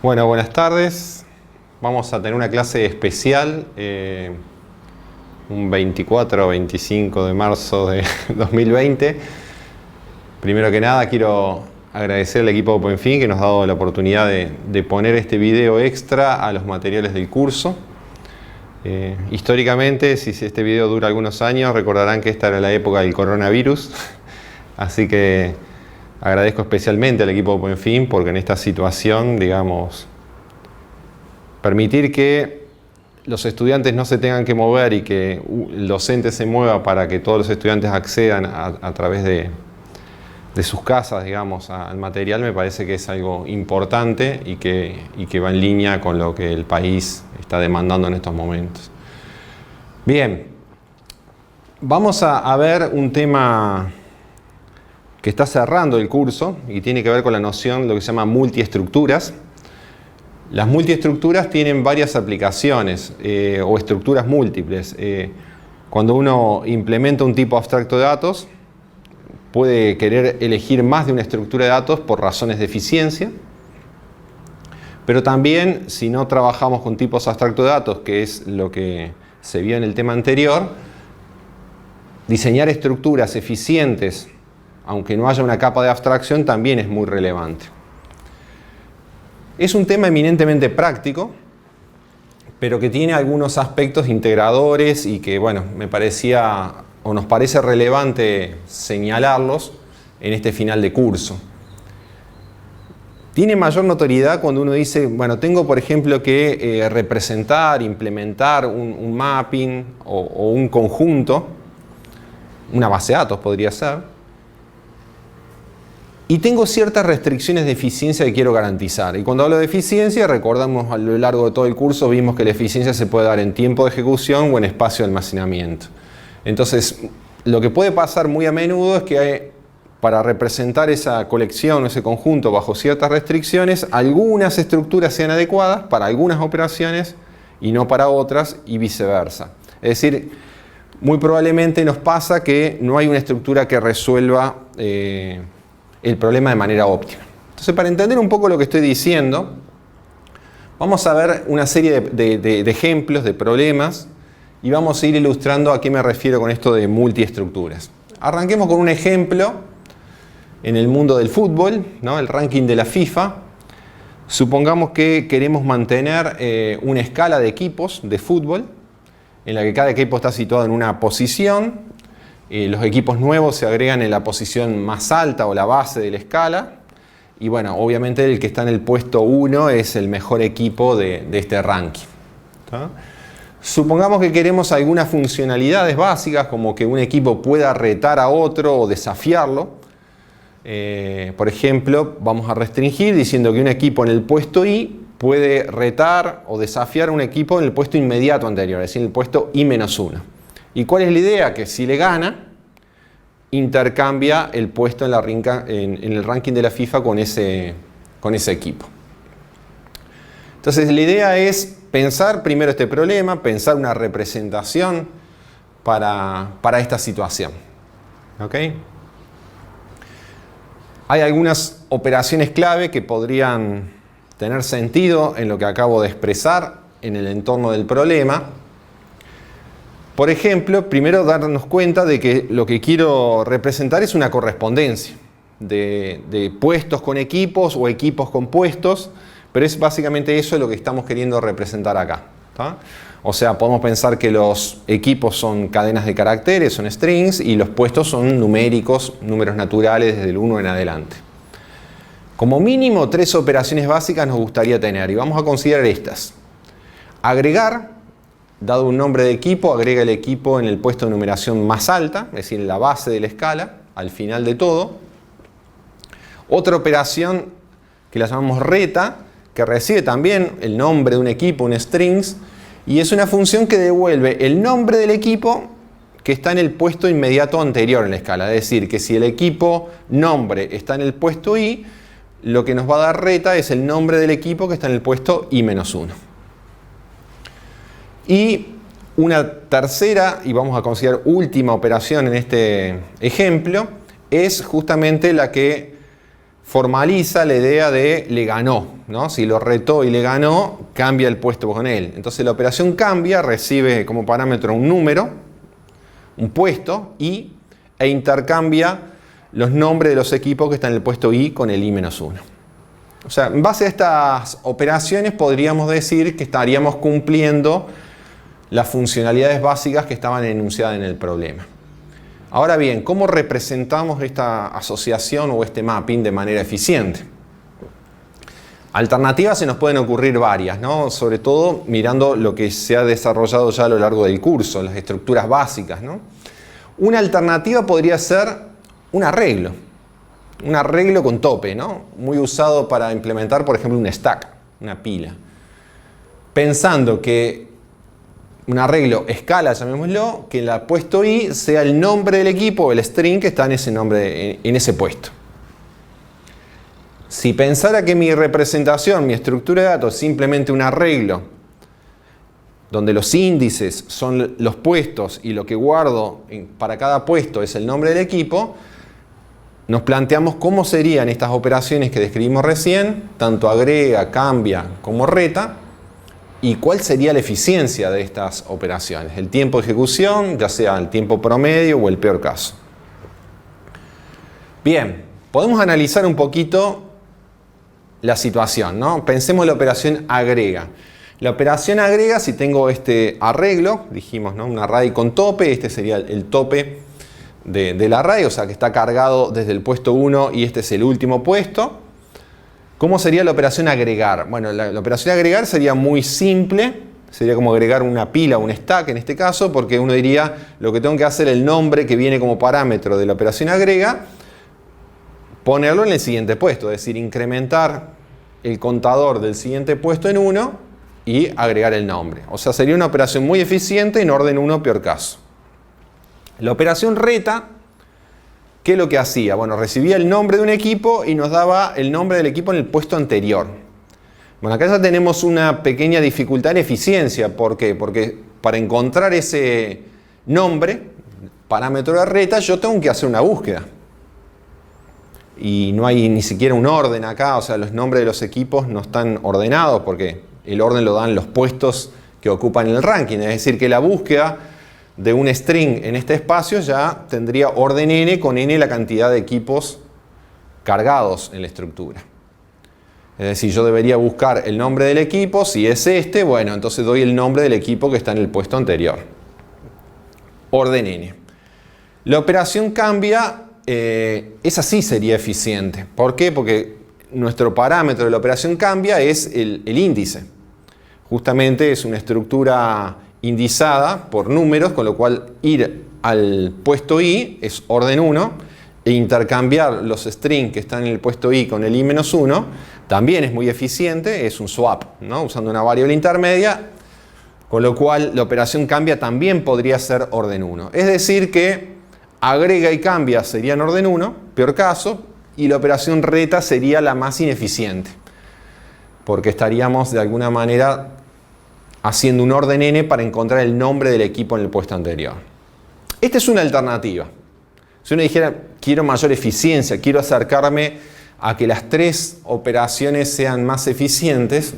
Bueno, buenas tardes. Vamos a tener una clase especial, un 24 o 25 de marzo de 2020. Primero que nada, quiero agradecer al equipo de OpenFin que nos ha dado la oportunidad de poner este video extra a los materiales del curso. Históricamente, si este video dura algunos años, recordarán que esta era la época del coronavirus. Así que agradezco especialmente al equipo de OpenFin porque en esta situación, digamos, permitir que los estudiantes no se tengan que mover y que el docente se mueva para que todos los estudiantes accedan a través de sus casas, digamos, al material, me parece que es algo importante y que va en línea con lo que el país está demandando en estos momentos. Bien, vamos a ver un tema que está cerrando el curso y tiene que ver con la noción de lo que se llama multiestructuras. Las multiestructuras tienen varias aplicaciones o estructuras múltiples. Cuando uno implementa un tipo abstracto de datos, puede querer elegir más de una estructura de datos por razones de eficiencia, pero también si no trabajamos con tipos abstractos de datos, que es lo que se vio en el tema anterior, diseñar estructuras eficientes, aunque no haya una capa de abstracción, también es muy relevante. Es un tema eminentemente práctico, pero que tiene algunos aspectos integradores y que, bueno, me parecía o nos parece relevante señalarlos en este final de curso. Tiene mayor notoriedad cuando uno dice, bueno, tengo por ejemplo que representar, implementar un mapping o un conjunto, una base de datos podría ser, y tengo ciertas restricciones de eficiencia que quiero garantizar. Y cuando hablo de eficiencia, recordamos a lo largo de todo el curso, vimos que la eficiencia se puede dar en tiempo de ejecución o en espacio de almacenamiento. Entonces, lo que puede pasar muy a menudo es que para representar esa colección o ese conjunto bajo ciertas restricciones, algunas estructuras sean adecuadas para algunas operaciones y no para otras y viceversa. Es decir, muy probablemente nos pasa que no hay una estructura que resuelva el problema de manera óptima. Entonces, para entender un poco lo que estoy diciendo, vamos a ver una serie de ejemplos, de problemas, y vamos a ir ilustrando a qué me refiero con esto de multiestructuras. Arranquemos con un ejemplo en el mundo del fútbol, ¿no? El ranking de la FIFA. Supongamos que queremos mantener una escala de equipos de fútbol, en la que cada equipo está situado en una posición. Los equipos nuevos se agregan en la posición más alta o la base de la escala. Y bueno, obviamente el que está en el puesto 1 es el mejor equipo de este ranking. ¿Está? Supongamos que queremos algunas funcionalidades básicas, como que un equipo pueda retar a otro o desafiarlo. Por ejemplo, vamos a restringir diciendo que un equipo en el puesto I puede retar o desafiar a un equipo en el puesto inmediato anterior, es decir, en el puesto I-1. ¿Y cuál es la idea? Que si le gana, intercambia el puesto en el ranking de la FIFA con ese equipo. Entonces la idea es pensar primero este problema, pensar una representación para esta situación. ¿Ok? Hay algunas operaciones clave que podrían tener sentido en lo que acabo de expresar en el entorno del problema. Por ejemplo, primero darnos cuenta de que lo que quiero representar es una correspondencia de puestos con equipos o equipos con puestos, pero es básicamente eso lo que estamos queriendo representar acá. ¿Tá? O sea, podemos pensar que los equipos son cadenas de caracteres, son strings, y los puestos son numéricos, números naturales desde el 1 en adelante. Como mínimo 3 operaciones básicas nos gustaría tener, y vamos a considerar estas. Agregar, dado un nombre de equipo, agrega el equipo en el puesto de numeración más alta, es decir, en la base de la escala, al final de todo. Otra operación que la llamamos reta, que recibe también el nombre de un equipo, un strings, y es una función que devuelve el nombre del equipo que está en el puesto inmediato anterior en la escala. Es decir, que si el equipo nombre está en el puesto I, lo que nos va a dar reta es el nombre del equipo que está en el puesto I-1. Y una tercera, y vamos a considerar última operación en este ejemplo, es justamente la que formaliza la idea de le ganó, ¿no? Si lo retó y le ganó, cambia el puesto con él. Entonces la operación cambia, recibe como parámetro un número, un puesto, I, e intercambia los nombres de los equipos que están en el puesto I con el I-1. O sea, en base a estas operaciones podríamos decir que estaríamos cumpliendo las funcionalidades básicas que estaban enunciadas en el problema. Ahora bien, ¿cómo representamos esta asociación o este mapping de manera eficiente? Alternativas se nos pueden ocurrir varias, ¿no? Sobre todo mirando lo que se ha desarrollado ya a lo largo del curso, las estructuras básicas, ¿no? Una alternativa podría ser un arreglo con tope, ¿no? Muy usado para implementar, por ejemplo, un stack, una pila. Pensando que un arreglo escala, llamémoslo, que el puesto I sea el nombre del equipo, el string que está en ese puesto. Si pensara que mi representación, mi estructura de datos es simplemente un arreglo, donde los índices son los puestos y lo que guardo para cada puesto es el nombre del equipo, nos planteamos cómo serían estas operaciones que describimos recién, tanto agrega, cambia como reta, y cuál sería la eficiencia de estas operaciones, el tiempo de ejecución, ya sea el tiempo promedio o el peor caso. Bien, podemos analizar un poquito la situación, ¿no? Pensemos en la operación agrega. La operación agrega, si tengo este arreglo, dijimos, ¿no? Un array con tope, este sería el tope del array, o sea que está cargado desde el puesto 1 y este es el último puesto. ¿Cómo sería la operación agregar? Bueno, la operación agregar sería muy simple, sería como agregar una pila o un stack en este caso, porque uno diría, lo que tengo que hacer, el nombre que viene como parámetro de la operación agrega, ponerlo en el siguiente puesto, es decir, incrementar el contador del siguiente puesto en 1 y agregar el nombre. O sea, sería una operación muy eficiente en orden 1, peor caso. La operación reta, ¿qué es lo que hacía? Bueno, recibía el nombre de un equipo y nos daba el nombre del equipo en el puesto anterior. Bueno, acá ya tenemos una pequeña dificultad en eficiencia. ¿Por qué? Porque para encontrar ese nombre, parámetro de reta, yo tengo que hacer una búsqueda. Y no hay ni siquiera un orden acá, o sea, los nombres de los equipos no están ordenados porque el orden lo dan los puestos que ocupan el ranking. Es decir, que la búsqueda de un string en este espacio ya tendría orden n con n la cantidad de equipos cargados en la estructura. Es decir, yo debería buscar el nombre del equipo, si es este, bueno, entonces doy el nombre del equipo que está en el puesto anterior. Orden n. La operación cambia, esa sí sería eficiente. ¿Por qué? Porque nuestro parámetro de la operación cambia es el índice. Justamente es una estructura indizada por números, con lo cual ir al puesto I es orden 1 e intercambiar los strings que están en el puesto I con el I-1 también es muy eficiente, es un swap, ¿no? Usando una variable intermedia, con lo cual la operación cambia también podría ser orden 1. Es decir que agrega y cambia serían orden 1, peor caso, y la operación reta sería la más ineficiente, porque estaríamos de alguna manera haciendo un orden n para encontrar el nombre del equipo en el puesto anterior. Esta es una alternativa. Si uno dijera, quiero mayor eficiencia, quiero acercarme a que las tres operaciones sean más eficientes,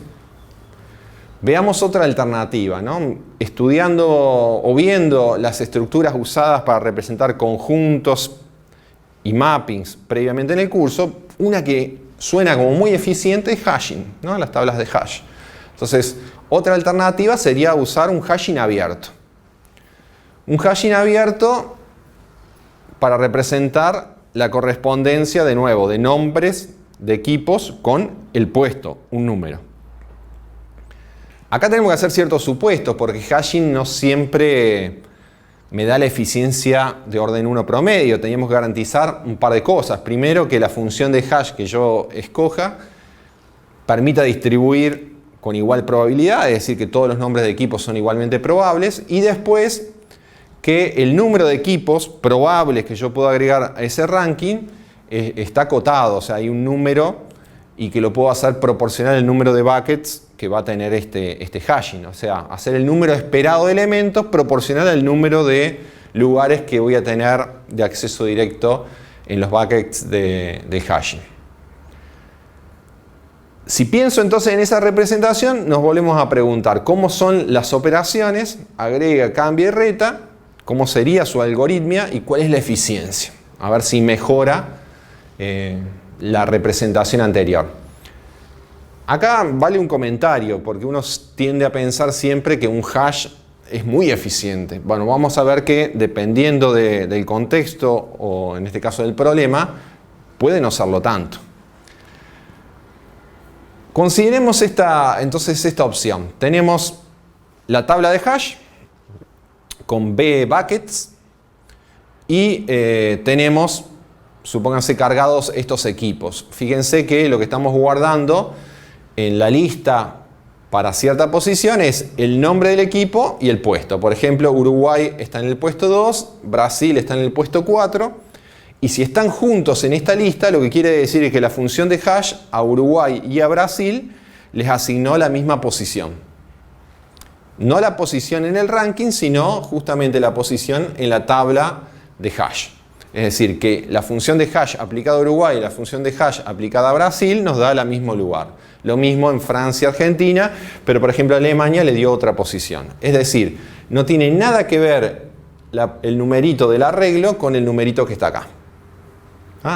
veamos otra alternativa, ¿no? Estudiando o viendo las estructuras usadas para representar conjuntos y mappings previamente en el curso, una que suena como muy eficiente es hashing, ¿no? Las tablas de hash. Entonces, otra alternativa sería usar un hashing abierto. Un hashing abierto para representar la correspondencia, de nuevo, de nombres de equipos con el puesto, un número. Acá tenemos que hacer ciertos supuestos, porque hashing no siempre me da la eficiencia de orden 1 promedio. Teníamos que garantizar un par de cosas. Primero, que la función de hash que yo escoja permita distribuir con igual probabilidad, es decir, que todos los nombres de equipos son igualmente probables, y después que el número de equipos probables que yo puedo agregar a ese ranking está acotado, o sea, hay un número y que lo puedo hacer proporcional al número de buckets que va a tener este hashing, o sea, hacer el número esperado de elementos proporcional al número de lugares que voy a tener de acceso directo en los buckets de hashing. Si pienso entonces en esa representación, nos volvemos a preguntar cómo son las operaciones, agrega, cambia y reta, cómo sería su algoritmia y cuál es la eficiencia. A ver si mejora la representación anterior. Acá vale un comentario, porque uno tiende a pensar siempre que un hash es muy eficiente. Bueno, vamos a ver que dependiendo del contexto, o en este caso del problema, puede no serlo tanto. Consideremos entonces esta opción. Tenemos la tabla de hash con B buckets y tenemos, supónganse, cargados estos equipos. Fíjense que lo que estamos guardando en la lista para cierta posición es el nombre del equipo y el puesto. Por ejemplo, Uruguay está en el puesto 2, Brasil está en el puesto 4. Y si están juntos en esta lista, lo que quiere decir es que la función de hash a Uruguay y a Brasil les asignó la misma posición. No la posición en el ranking, sino justamente la posición en la tabla de hash. Es decir, que la función de hash aplicada a Uruguay y la función de hash aplicada a Brasil nos da el mismo lugar. Lo mismo en Francia y Argentina, pero por ejemplo Alemania le dio otra posición. Es decir, no tiene nada que ver el numerito del arreglo con el numerito que está acá.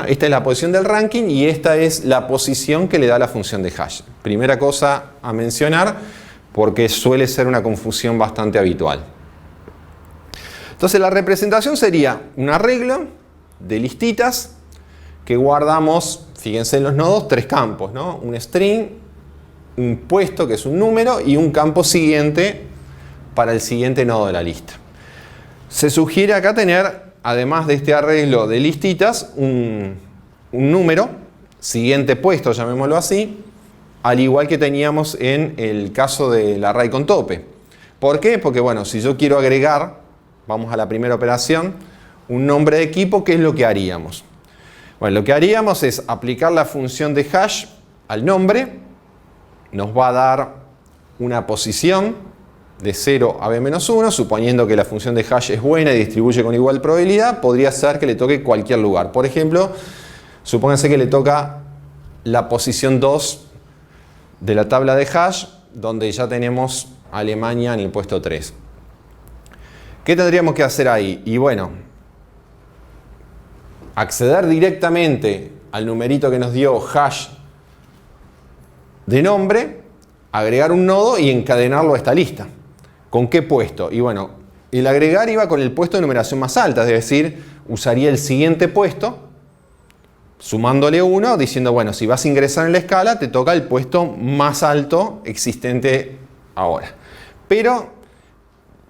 Esta es la posición del ranking y esta es la posición que le da la función de hash. Primera cosa a mencionar, porque suele ser una confusión bastante habitual. Entonces la representación sería un arreglo de listitas que guardamos, fíjense en los nodos, tres campos, ¿no? Un string, un puesto que es un número y un campo siguiente para el siguiente nodo de la lista. Se sugiere acá tener, además de este arreglo de listitas, un número, siguiente puesto, llamémoslo así, al igual que teníamos en el caso del array con tope. ¿Por qué? Porque bueno, si yo quiero agregar, vamos a la primera operación, un nombre de equipo, ¿qué es lo que haríamos? Bueno, lo que haríamos es aplicar la función de hash al nombre, nos va a dar una posición de 0 a b-1, suponiendo que la función de hash es buena y distribuye con igual probabilidad, podría ser que le toque cualquier lugar. Por ejemplo, supónganse que le toca la posición 2 de la tabla de hash, donde ya tenemos Alemania en el puesto 3. ¿Qué tendríamos que hacer ahí? Y bueno, acceder directamente al numerito que nos dio hash de nombre, agregar un nodo y encadenarlo a esta lista. ¿Con qué puesto? Y bueno, el agregar iba con el puesto de numeración más alta, es decir, usaría el siguiente puesto, sumándole 1, diciendo, bueno, si vas a ingresar en la escala, te toca el puesto más alto existente ahora. Pero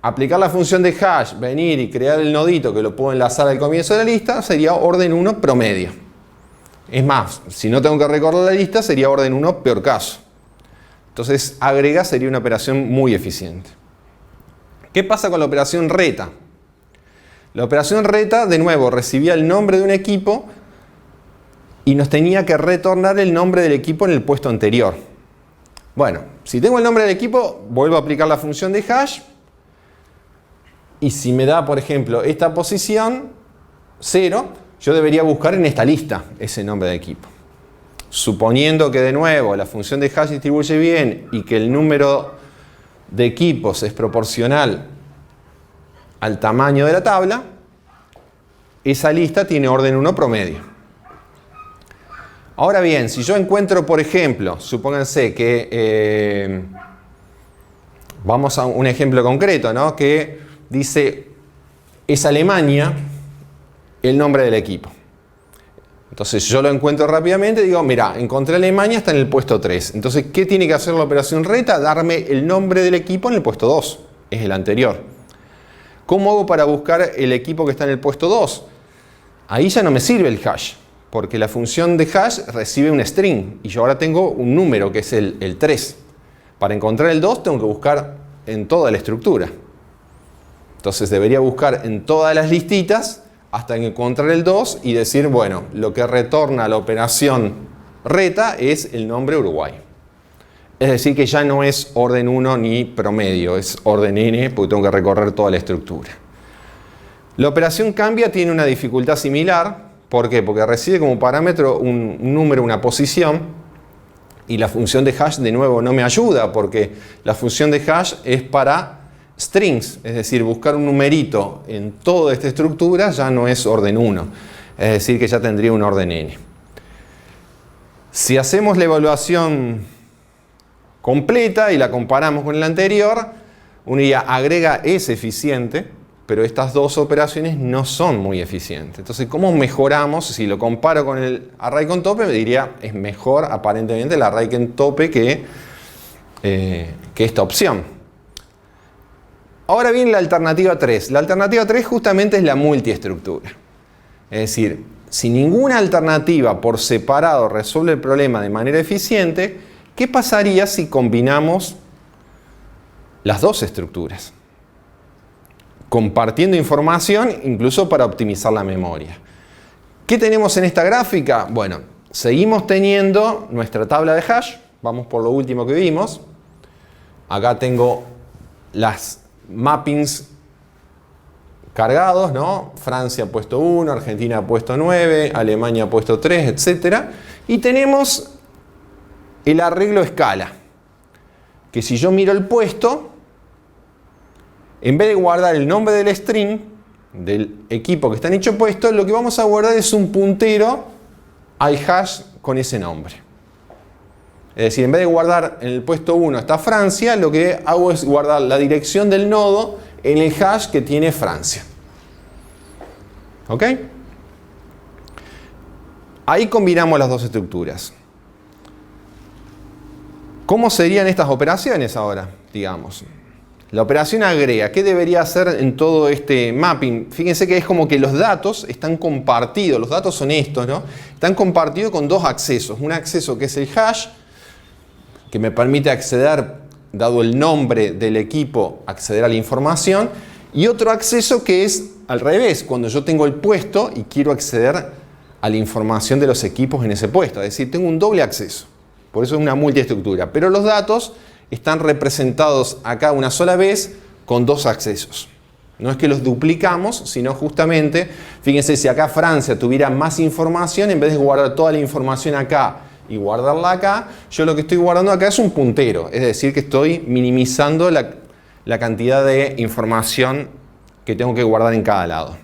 aplicar la función de hash, venir y crear el nodito que lo puedo enlazar al comienzo de la lista, sería orden 1 promedio. Es más, si no tengo que recorrer la lista, sería orden 1 peor caso. Entonces, agrega sería una operación muy eficiente. ¿Qué pasa con la operación reta? La operación reta, de nuevo, recibía el nombre de un equipo y nos tenía que retornar el nombre del equipo en el puesto anterior. Bueno, si tengo el nombre del equipo, vuelvo a aplicar la función de hash. Y si me da, por ejemplo, esta posición, 0, yo debería buscar en esta lista ese nombre de equipo. Suponiendo que, de nuevo, la función de hash distribuye bien y que el número de equipos es proporcional al tamaño de la tabla, esa lista tiene orden 1 promedio. Ahora bien, si yo encuentro, por ejemplo, supónganse que, vamos a un ejemplo concreto, ¿no? Que dice, es Alemania el nombre del equipo. Entonces yo lo encuentro rápidamente y digo, mira, encontré Alemania, está en el puesto 3. Entonces, ¿qué tiene que hacer la operación reta? Darme el nombre del equipo en el puesto 2. Es el anterior. ¿Cómo hago para buscar el equipo que está en el puesto 2? Ahí ya no me sirve el hash, porque la función de hash recibe un string y yo ahora tengo un número que es el 3. Para encontrar el 2 tengo que buscar en toda la estructura. Entonces debería buscar en todas las listitas hasta encontrar el 2 y decir, bueno, lo que retorna la operación reta es el nombre Uruguay. Es decir, que ya no es orden 1 ni promedio, es orden n, porque tengo que recorrer toda la estructura. La operación cambia tiene una dificultad similar. ¿Por qué? Porque recibe como parámetro un número, una posición, Y la función de hash, de nuevo, no me ayuda porque la función de hash es para strings, es decir, buscar un numerito en toda esta estructura ya no es orden 1, es decir, que ya tendría un orden n. Si hacemos la evaluación completa y la comparamos con la anterior, uno diría, agrega es eficiente, pero estas dos operaciones no son muy eficientes. Entonces, ¿cómo mejoramos? Si lo comparo con el array con tope, me diría, es mejor aparentemente el array con tope que esta opción. Ahora viene la alternativa 3. La alternativa 3 justamente es la multiestructura. Es decir, si ninguna alternativa por separado resuelve el problema de manera eficiente, ¿qué pasaría si combinamos las dos estructuras? Compartiendo información, incluso para optimizar la memoria. ¿Qué tenemos en esta gráfica? Bueno, seguimos teniendo nuestra tabla de hash. Vamos por lo último que vimos. Acá tengo las mappings cargados, ¿no? Francia puesto 1, Argentina puesto 9, Alemania puesto 3, etc. Y tenemos el arreglo escala. Que si yo miro el puesto, en vez de guardar el nombre del string del equipo que está en dicho puesto, lo que vamos a guardar es un puntero al hash con ese nombre. Es decir, en vez de guardar en el puesto 1 está Francia, lo que hago es guardar la dirección del nodo en el hash que tiene Francia. ¿Ok? Ahí combinamos las dos estructuras. ¿Cómo serían estas operaciones ahora? Digamos. La operación agrega, ¿qué debería hacer en todo este mapping? Fíjense que es como que los datos están compartidos, los datos son estos, ¿no? Están compartidos con dos accesos. Un acceso que es el hash, que me permite acceder, dado el nombre del equipo, acceder a la información. Y otro acceso que es al revés, cuando yo tengo el puesto y quiero acceder a la información de los equipos en ese puesto. Es decir, tengo un doble acceso. Por eso es una multiestructura. Pero los datos están representados acá una sola vez con dos accesos. No es que los duplicamos, sino justamente, fíjense, si acá Francia tuviera más información, en vez de guardar toda la información acá y guardarla acá, yo lo que estoy guardando acá es un puntero. Es decir, que estoy minimizando la cantidad de información que tengo que guardar en cada lado.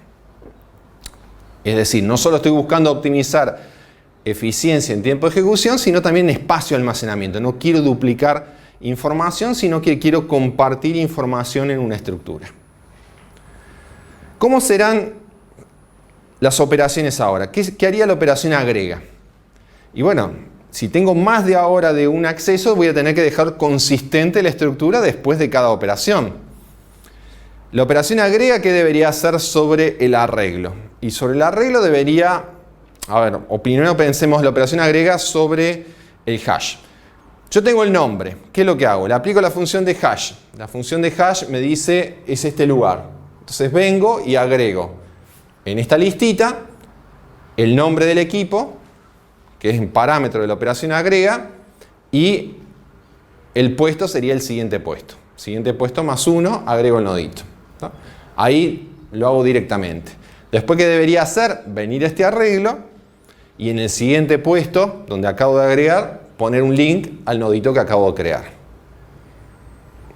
Es decir, no solo estoy buscando optimizar eficiencia en tiempo de ejecución, sino también espacio de almacenamiento. No quiero duplicar información, sino que quiero compartir información en una estructura. ¿Cómo serán las operaciones ahora? ¿Qué haría la operación agrega? Y bueno, si tengo más de ahora de un acceso, voy a tener que dejar consistente la estructura después de cada operación. La operación agrega, ¿qué debería hacer sobre el arreglo? Y sobre el arreglo debería, o primero pensemos la operación agrega sobre el hash. Yo tengo el nombre. ¿Qué es lo que hago? Le aplico la función de hash. La función de hash me dice es este lugar. Entonces vengo y agrego en esta listita el nombre del equipo, que es un parámetro de la operación agrega, y el puesto sería el siguiente puesto. Siguiente puesto más 1, agrego el nodito. ¿No? Ahí lo hago directamente. Después, ¿qué debería hacer? Venir a este arreglo y en el siguiente puesto, donde acabo de agregar, poner un link al nodito que acabo de crear.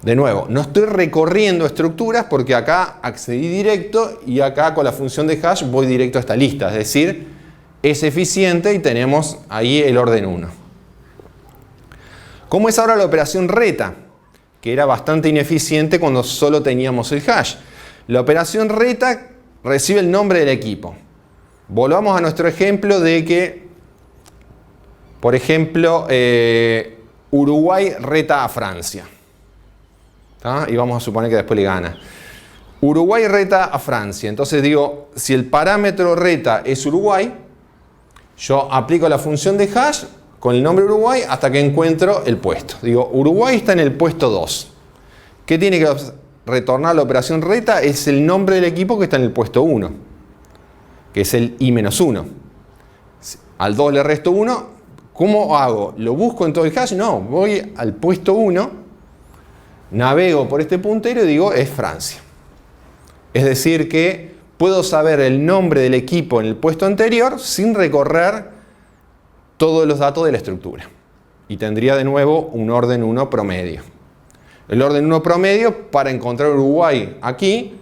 De nuevo, no estoy recorriendo estructuras porque acá accedí directo y acá con la función de hash voy directo a esta lista. Es decir, es eficiente y tenemos ahí el orden 1. ¿Cómo es ahora la operación reta? Que era bastante ineficiente cuando solo teníamos el hash. La operación reta recibe el nombre del equipo. Volvamos a nuestro ejemplo de que, por ejemplo, Uruguay reta a Francia. ¿Tá? Y vamos a suponer que después le gana. Uruguay reta a Francia. Entonces digo, si el parámetro reta es Uruguay, yo aplico la función de hash con el nombre Uruguay hasta que encuentro el puesto. Digo, Uruguay está en el puesto 2. ¿Qué tiene que retornar la operación reta? Es el nombre del equipo que está en el puesto 1, que es el i-1. Al 2 le resto 1. ¿Cómo hago? ¿Lo busco en todo el hash? No, voy al puesto 1, navego por este puntero y digo, es Francia. Es decir que puedo saber el nombre del equipo en el puesto anterior sin recorrer todos los datos de la estructura. y tendría de nuevo un orden 1 promedio. El orden 1 promedio para encontrar Uruguay aquí,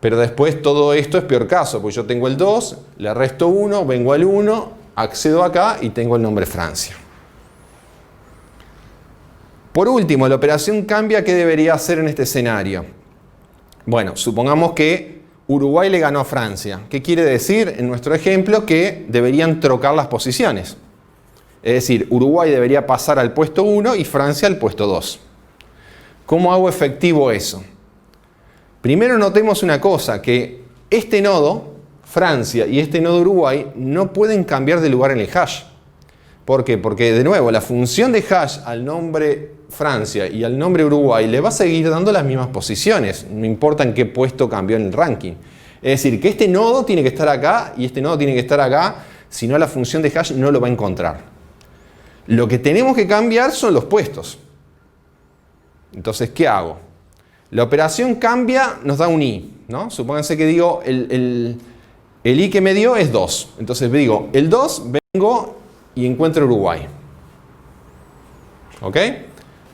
pero después todo esto es peor caso, porque yo tengo el 2, le resto 1, vengo al 1, accedo acá y tengo el nombre Francia. Por último, la operación cambia, ¿qué debería hacer en este escenario? Bueno, supongamos que Uruguay le ganó a Francia. ¿Qué quiere decir? En nuestro ejemplo, que deberían trocar las posiciones. Es decir, Uruguay debería pasar al puesto 1 y Francia al puesto 2. ¿Cómo hago efectivo eso? Primero notemos una cosa, que este nodo, Francia, y este nodo Uruguay, no pueden cambiar de lugar en el hash. ¿Por qué? Porque, de nuevo, la función de hash al nombre Francia y al nombre Uruguay le va a seguir dando las mismas posiciones, no importa en qué puesto cambió en el ranking. Es decir, que este nodo tiene que estar acá y este nodo tiene que estar acá, si no la función de hash no lo va a encontrar. Lo que tenemos que cambiar son los puestos. Entonces, ¿qué hago? La operación cambia, nos da un i, ¿no? Supónganse que digo, el i que me dio es 2. Entonces digo, el 2, vengo y encuentro Uruguay. ¿Ok?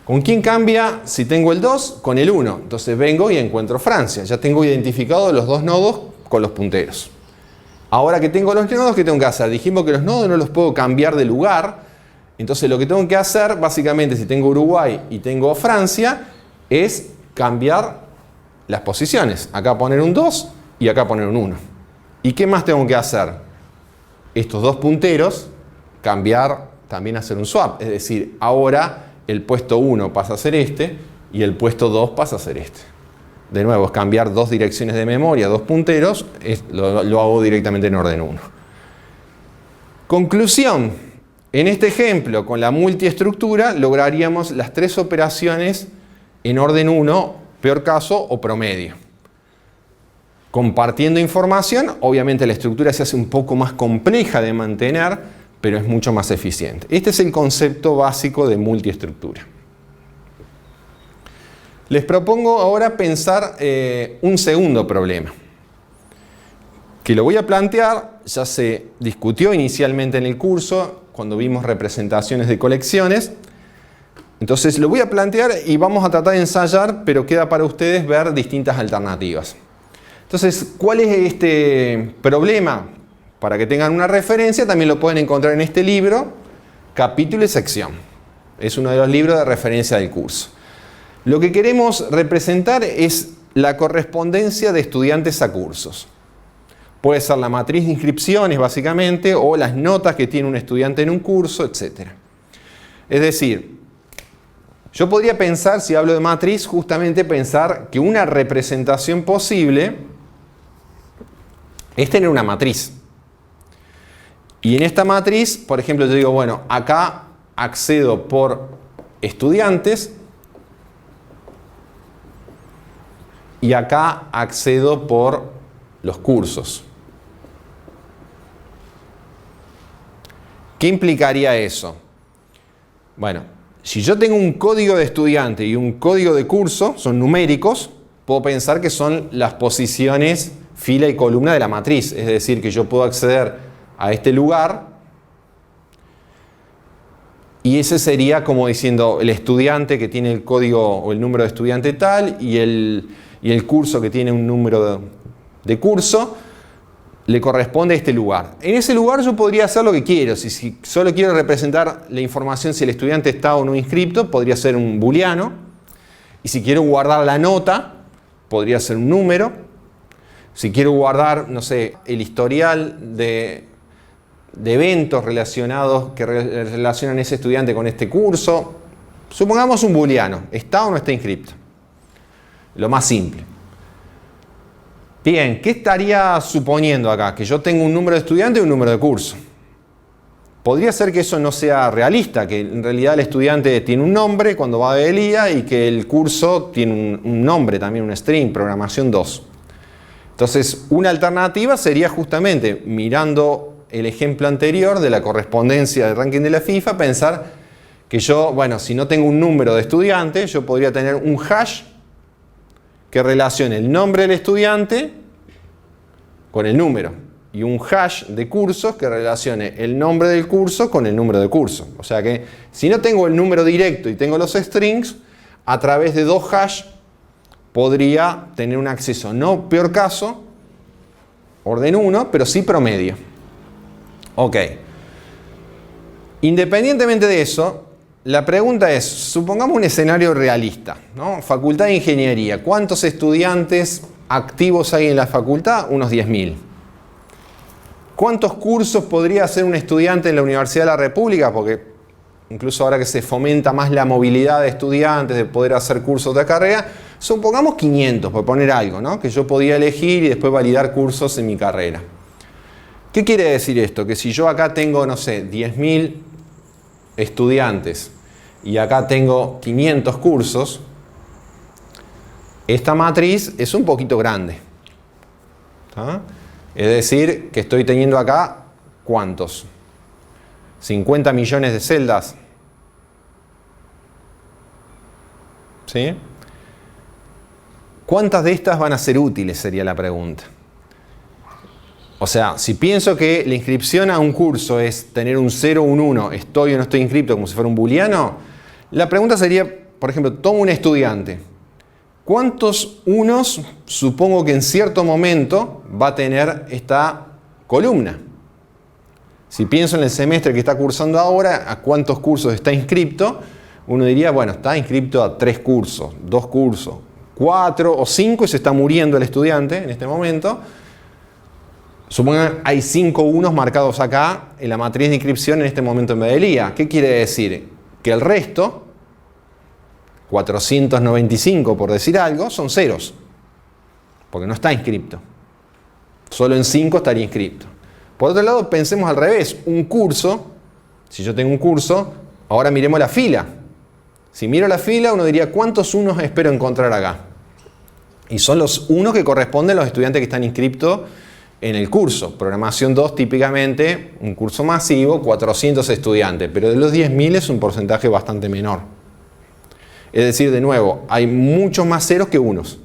¿Con quién cambia si tengo el 2? Con el 1. Entonces vengo y encuentro Francia. Ya tengo identificados los dos nodos con los punteros. Ahora que tengo los nodos, ¿qué tengo que hacer? Dijimos que los nodos no los puedo cambiar de lugar. Entonces lo que tengo que hacer, básicamente, si tengo Uruguay y tengo Francia, es cambiar las posiciones. Acá poner un 2 y acá poner un 1. ¿Y qué más tengo que hacer? Estos dos punteros, cambiar, también hacer un swap. Es decir, ahora el puesto 1 pasa a ser este y el puesto 2 pasa a ser este. De nuevo, es cambiar dos direcciones de memoria, dos punteros, lo hago directamente en orden 1. Conclusión. En este ejemplo, con la multiestructura, lograríamos las tres operaciones en orden 1, peor caso o promedio. Compartiendo información, obviamente la estructura se hace un poco más compleja de mantener, pero es mucho más eficiente. Este es el concepto básico de multiestructura. Les propongo ahora pensar un segundo problema, que lo voy a plantear, ya se discutió inicialmente en el curso, cuando vimos representaciones de colecciones. Entonces lo voy a plantear y vamos a tratar de ensayar, pero queda para ustedes ver distintas alternativas. Entonces, ¿cuál es este problema? Para que tengan una referencia, también lo pueden encontrar en este libro, capítulo y sección. Es uno de los libros de referencia del curso. Lo que queremos representar es la correspondencia de estudiantes a cursos. Puede ser la matriz de inscripciones, básicamente, o las notas que tiene un estudiante en un curso, etc. Es decir, yo podría pensar, si hablo de matriz, justamente pensar que una representación posible es tener una matriz. Y en esta matriz, por ejemplo, yo digo, bueno, acá accedo por estudiantes y acá accedo por los cursos. ¿Qué implicaría eso? Bueno, si yo tengo un código de estudiante y un código de curso, son numéricos, puedo pensar que son las posiciones fila y columna de la matriz. Es decir, que yo puedo acceder a este lugar y ese sería como diciendo el estudiante que tiene el código o el número de estudiante tal y el curso que tiene un número de curso, le corresponde a este lugar. En ese lugar yo podría hacer lo que quiero. Si solo quiero representar la información si el estudiante está o no inscrito, podría ser un booleano. Y si quiero guardar la nota, podría ser un número. Si quiero guardar, no sé, el historial de eventos relacionados que relacionan ese estudiante con este curso, supongamos un booleano, ¿está o no está inscrito? Lo más simple. Bien, ¿qué estaría suponiendo acá? Que yo tengo un número de estudiante y un número de curso. Podría ser que eso no sea realista, que en realidad el estudiante tiene un nombre cuando va a Belía y que el curso tiene un nombre también, un string, programación 2. Entonces, una alternativa sería justamente, mirando el ejemplo anterior de la correspondencia del ranking de la FIFA, pensar que yo, bueno, si no tengo un número de estudiante, yo podría tener un hash que relacione el nombre del estudiante con el número. y un hash de cursos que relacione el nombre del curso con el número de curso. O sea que si no tengo el número directo y tengo los strings, a través de dos hash podría tener un acceso, no peor caso, orden 1, pero sí promedio. Ok. Independientemente de eso, la pregunta es, supongamos un escenario realista, ¿no? Facultad de Ingeniería. ¿Cuántos estudiantes activos hay en la facultad? Unos 10.000. ¿Cuántos cursos podría hacer un estudiante en la Universidad de la República? Porque incluso ahora que se fomenta más la movilidad de estudiantes, de poder hacer cursos de carrera, supongamos 500, por poner algo, ¿no? Que yo podía elegir y después validar cursos en mi carrera. ¿Qué quiere decir esto? Que si yo acá tengo, no sé, 10.000 estudiantes y acá tengo 500 cursos, esta matriz es un poquito grande. ¿Ah? Es decir, que estoy teniendo acá, ¿cuántos? 50 millones de celdas. ¿Sí? ¿Cuántas de estas van a ser útiles? Sería la pregunta. O sea, si pienso que la inscripción a un curso es tener un 0 o un 1, estoy o no estoy inscrito como si fuera un booleano, la pregunta sería, por ejemplo, tomo un estudiante. ¿Cuántos unos supongo que en cierto momento va a tener esta columna? Si pienso en el semestre que está cursando ahora, ¿a cuántos cursos está inscripto? Uno diría, bueno, está inscripto a 3 cursos, 2 cursos, 4 o 5 y se está muriendo el estudiante en este momento. Supongan hay 5 unos marcados acá en la matriz de inscripción en este momento en Bedelía. ¿Qué quiere decir? Que el resto, 495 por decir algo, son ceros. Porque no está inscripto. Solo en 5 estaría inscripto. Por otro lado, pensemos al revés. Un curso, si yo tengo un curso, ahora miremos la fila. Si miro la fila, uno diría, ¿cuántos unos espero encontrar acá? Y son los unos que corresponden a los estudiantes que están inscriptos en el curso. Programación 2, típicamente, un curso masivo, 400 estudiantes, pero de los 10.000 es un porcentaje bastante menor. Es decir, de nuevo, hay muchos más ceros que unos.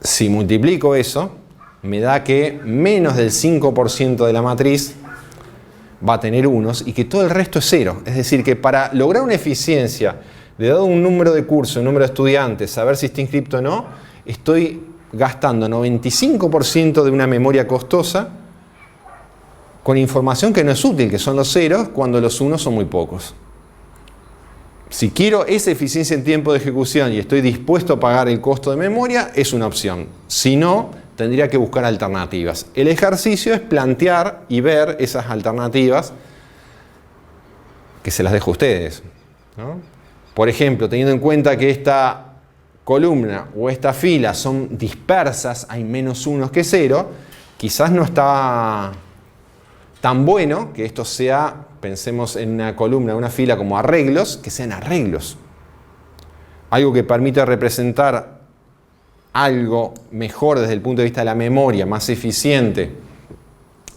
Si multiplico eso, me da que menos del 5% de la matriz va a tener unos y que todo el resto es cero. Es decir, que para lograr una eficiencia de dado un número de curso, un número de estudiantes, saber si está inscrito o no, estoy gastando 95% de una memoria costosa con información que no es útil, que son los ceros, cuando los unos son muy pocos. Si quiero esa eficiencia en tiempo de ejecución y estoy dispuesto a pagar el costo de memoria, es una opción. Si no, tendría que buscar alternativas. El ejercicio es plantear y ver esas alternativas que se las dejo a ustedes, ¿no? Por ejemplo, teniendo en cuenta que esta columna o esta fila son dispersas, hay menos unos que cero, quizás no está tan bueno que esto sea, pensemos en una columna, una fila como arreglos, que sean arreglos. Algo que permita representar algo mejor desde el punto de vista de la memoria, más eficiente,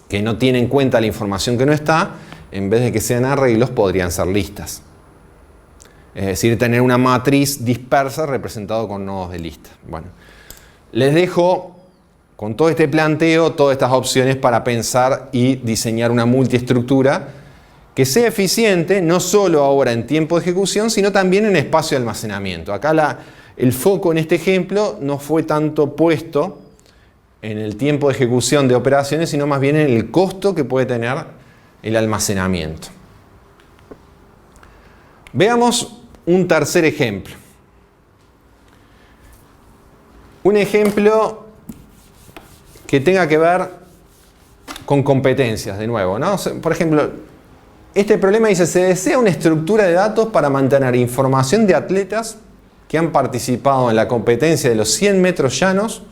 que no tiene en cuenta la información que no está, en vez de que sean arreglos, podrían ser listas. Es decir, tener una matriz dispersa representado con nodos de lista. Bueno, les dejo con todo este planteo, todas estas opciones para pensar y diseñar una multiestructura que sea eficiente, no solo ahora en tiempo de ejecución, sino también en espacio de almacenamiento. Acá el foco en este ejemplo no fue tanto puesto en el tiempo de ejecución de operaciones, sino más bien en el costo que puede tener el almacenamiento. Veamos un tercer ejemplo. Un ejemplo que tenga que ver con competencias, de nuevo, ¿no? Por ejemplo, este problema dice, se desea una estructura de datos para mantener información de atletas que han participado en la competencia de los 100 metros llanos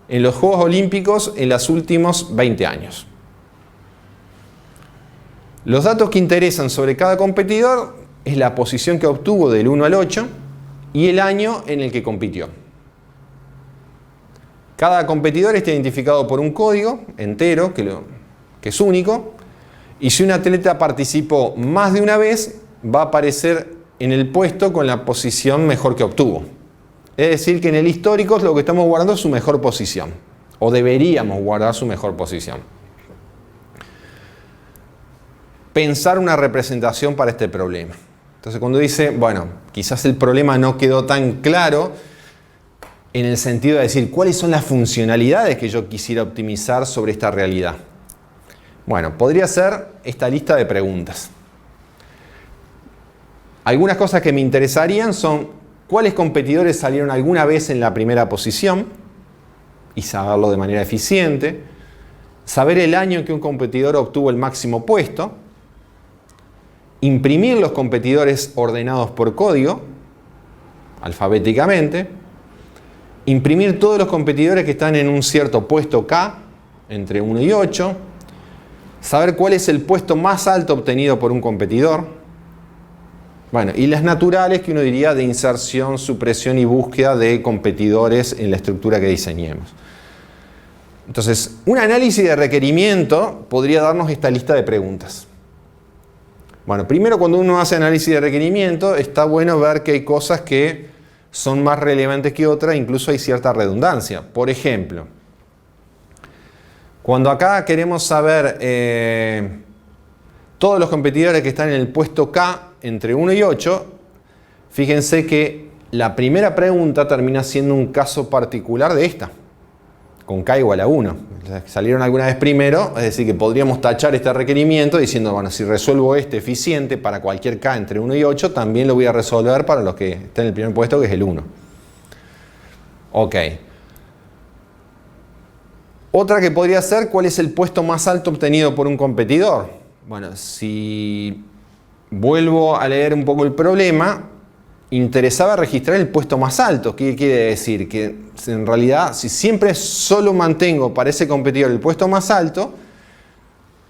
en los Juegos Olímpicos en los últimos 20 años. Los datos que interesan sobre cada competidor es la posición que obtuvo del 1 al 8 y el año en el que compitió. Cada competidor está identificado por un código entero que es único, y si un atleta participó más de una vez, va a aparecer en el puesto con la posición mejor que obtuvo. Es decir, que en el histórico lo que estamos guardando es su mejor posición. o deberíamos guardar su mejor posición. Pensar una representación para este problema. Entonces cuando dice, bueno, quizás el problema no quedó tan claro en el sentido de decir cuáles son las funcionalidades que yo quisiera optimizar sobre esta realidad. Bueno, podría ser esta lista de preguntas. Algunas cosas que me interesarían son cuáles competidores salieron alguna vez en la primera posición y saberlo de manera eficiente, saber el año en que un competidor obtuvo el máximo puesto, imprimir los competidores ordenados por código, alfabéticamente, imprimir todos los competidores que están en un cierto puesto K, entre 1 y 8, saber cuál es el puesto más alto obtenido por un competidor, bueno, y las naturales que uno diría de inserción, supresión y búsqueda de competidores en la estructura que diseñemos. Entonces, un análisis de requerimiento podría darnos esta lista de preguntas. Bueno, primero cuando uno hace análisis de requerimiento está bueno ver que hay cosas que son más relevantes que otras, incluso hay cierta redundancia. Por ejemplo, cuando acá queremos saber todos los competidores que están en el puesto K entre 1 y 8, fíjense que la primera pregunta termina siendo un caso particular de esta, con K igual a 1. Salieron alguna vez primero, es decir, que podríamos tachar este requerimiento diciendo, bueno, si resuelvo este eficiente para cualquier K entre 1 y 8, también lo voy a resolver para los que estén en el primer puesto, que es el 1. Ok. Otra que podría ser, ¿cuál es el puesto más alto obtenido por un competidor? Bueno, si vuelvo a leer un poco el problema, interesaba registrar el puesto más alto. ¿Qué quiere decir? Que en realidad, si siempre solo mantengo para ese competidor el puesto más alto,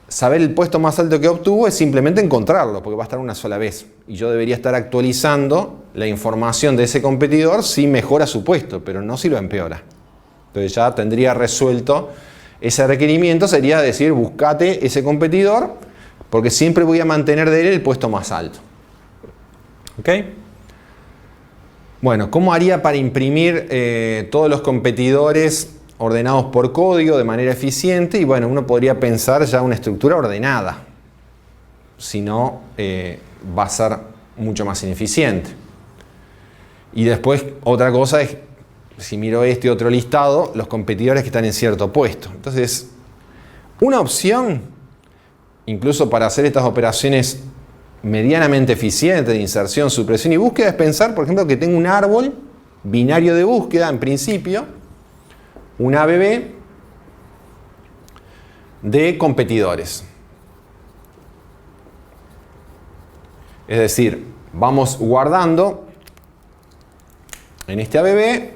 saber el puesto más alto que obtuvo es simplemente encontrarlo, porque va a estar una sola vez. Y yo debería estar actualizando la información de ese competidor si mejora su puesto, pero no si lo empeora. Entonces ya tendría resuelto ese requerimiento, sería decir, buscate ese competidor, porque siempre voy a mantener de él el puesto más alto. ¿Ok? Bueno, ¿cómo haría para imprimir todos los competidores ordenados por código de manera eficiente? Y bueno, uno podría pensar ya una estructura ordenada. Si no, va a ser mucho más ineficiente. Y después, otra cosa es, si miro este otro listado, los competidores que están en cierto puesto. Entonces, una opción, incluso para hacer estas operaciones medianamente eficiente de inserción, supresión y búsqueda, es pensar, por ejemplo, que tengo un árbol binario de búsqueda, en principio, un ABB de competidores. Es decir, vamos guardando en este ABB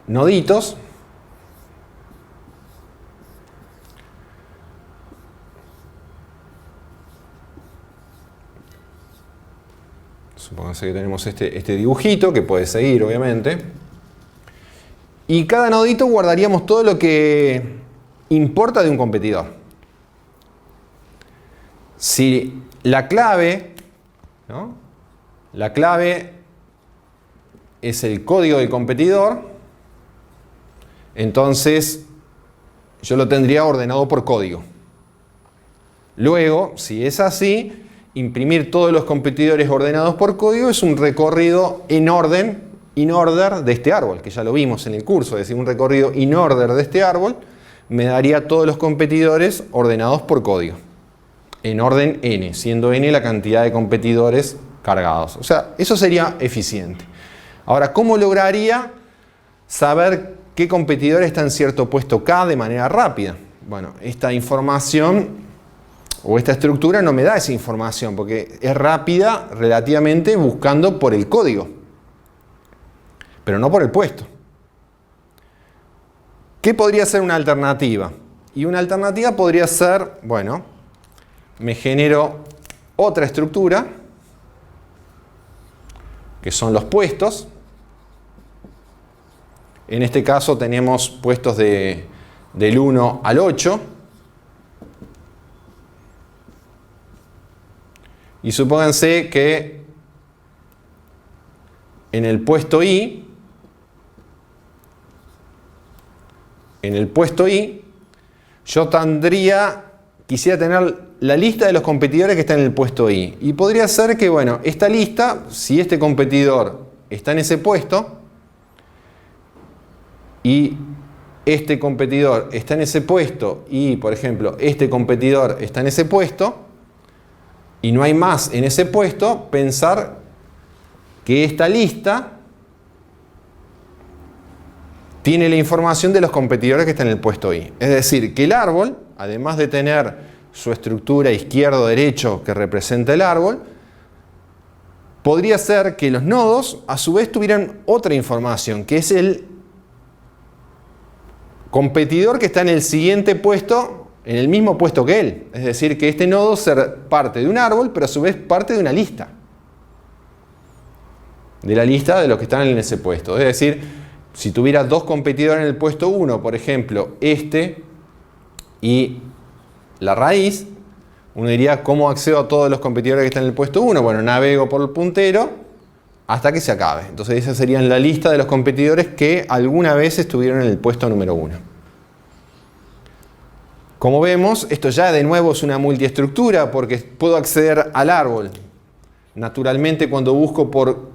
noditos supónganse que tenemos este dibujito que puede seguir, obviamente. Y cada nodito guardaríamos todo lo que importa de un competidor. Si la clave, ¿no? La clave es el código del competidor, entonces yo lo tendría ordenado por código. Luego, si es así, imprimir todos los competidores ordenados por código es un recorrido en orden, in order, de este árbol, que ya lo vimos en el curso, es decir, un recorrido in order de este árbol me daría todos los competidores ordenados por código, en orden n, siendo n la cantidad de competidores cargados. O sea, eso sería eficiente. Ahora, ¿cómo lograría saber qué competidor está en cierto puesto K de manera rápida? Bueno, esta información o esta estructura no me da esa información porque es rápida relativamente buscando por el código, pero no por el puesto. ¿Qué podría ser una alternativa? Y una alternativa podría ser, bueno, me genero otra estructura, que son los puestos. En este caso tenemos puestos del 1 al 8. Y supónganse que en el puesto I en el puesto I, yo quisiera tener la lista de los competidores que están en el puesto I. Y podría ser que, bueno, esta lista, si este competidor está en ese puesto y este competidor está en ese puesto y, por ejemplo, este competidor está en ese puesto y no hay más en ese puesto, pensar que esta lista tiene la información de los competidores que están en el puesto I. Es decir, que el árbol, además de tener su estructura izquierdo-derecho que representa el árbol, podría ser que los nodos a su vez tuvieran otra información, que es el competidor que está en el siguiente puesto, en el mismo puesto que él. Es decir, que este nodo ser parte de un árbol, pero a su vez parte de una lista. De la lista de los que están en ese puesto. Es decir, si tuviera dos competidores en el puesto 1, por ejemplo, este y la raíz, uno diría, ¿cómo accedo a todos los competidores que están en el puesto 1? Bueno, navego por el puntero hasta que se acabe. Entonces esa sería la lista de los competidores que alguna vez estuvieron en el puesto número 1. Como vemos, esto ya de nuevo es una multiestructura porque puedo acceder al árbol. Naturalmente, cuando busco por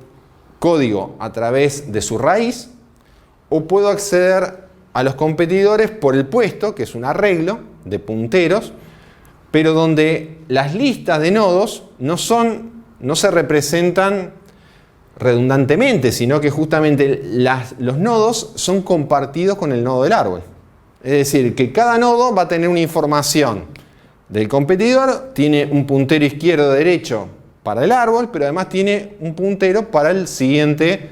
código a través de su raíz, o puedo acceder a los competidores por el puesto, que es un arreglo de punteros, pero donde las listas de nodos no se representan redundantemente, sino que justamente los nodos son compartidos con el nodo del árbol. Es decir, que cada nodo va a tener una información del competidor, tiene un puntero izquierdo-derecho para el árbol, pero además tiene un puntero para el siguiente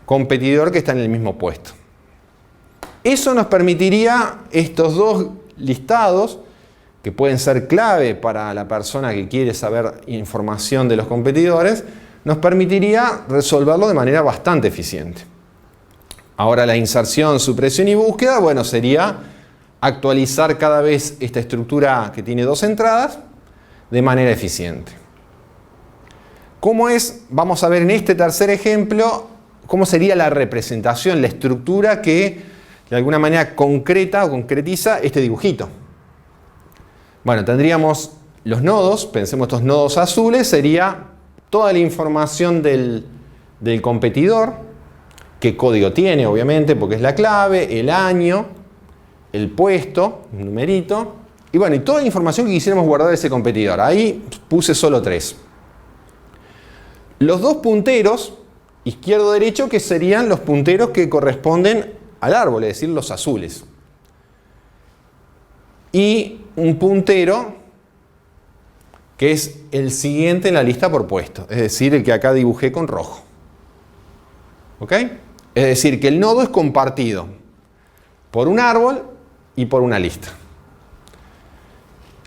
competidor que está en el mismo puesto. Eso nos permitiría estos dos listados, que pueden ser clave para la persona que quiere saber información de los competidores, nos permitiría resolverlo de manera bastante eficiente. Ahora la inserción, supresión y búsqueda, bueno, sería actualizar cada vez esta estructura que tiene dos entradas de manera eficiente. ¿Cómo es? Vamos a ver en este tercer ejemplo cómo sería la representación, la estructura que de alguna manera concreta o concretiza este dibujito. Bueno, tendríamos los nodos, pensemos estos nodos azules, sería toda la información del competidor, qué código tiene obviamente porque es la clave, el año, el puesto, un numerito, y bueno, y toda la información que quisiéramos guardar de ese competidor. Ahí puse solo 3. Los dos punteros, izquierdo-derecho, que serían los punteros que corresponden al árbol, es decir, los azules. Y un puntero que es el siguiente en la lista por puesto, es decir, el que acá dibujé con rojo. ¿Ok? Es decir, que el nodo es compartido por un árbol y por una lista.